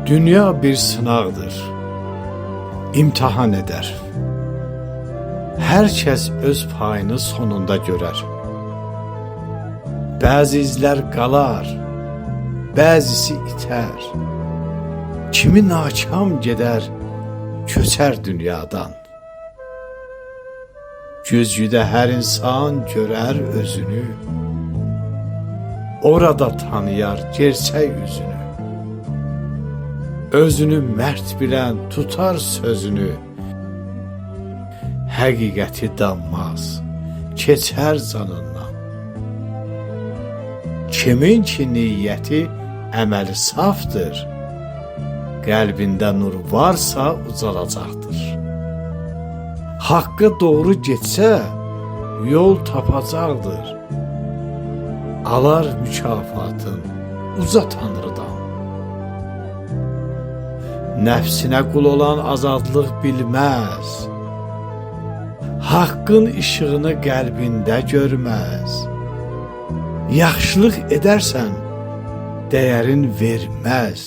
Dünya bir sınavdır, imtihan eder. Hər kəs öz payını sonunda görər. Bəzi izlər qalar, bəzisi itər. Kimi nakam gedər, köçər dünyadan. Güzgüdə hər insan görər özünü, orada tanıyar gerçək üzünü. Özünü mərd bilən tutar sözünü, həqiqəti danmaz, keçər canından. Kimin ki niyyəti, əməli safdır, qəlbində nur varsa ucalacaqdır. Haqqı doğru getsə, yol tapacaqdır. Alar mükafatın uca Tanrıdan. Nəfsinə qul olan azadlıq bilməz, haqqın işığını qəlbində görməz. Yaxşılıq edərsən, dəyərin verməz.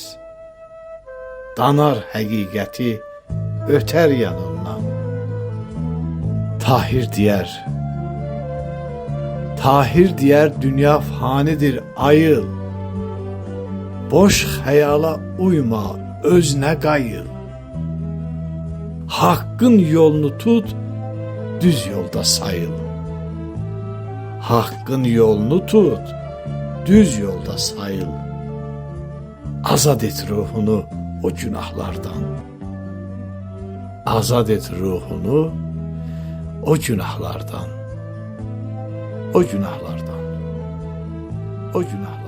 Danar həqiqəti, ötər yanından. Tahir deyər, dünya fanidir, ayıl. Boş xəyala uyma, özünə qayıl. Haqqın yolunu tut, düz yolda sayıl. Haqqın yolunu tut, düz yolda sayıl. Azad et ruhunu o günahlardan. Azad et ruhunu o günahlardan. O günahlardan. O günahlardan.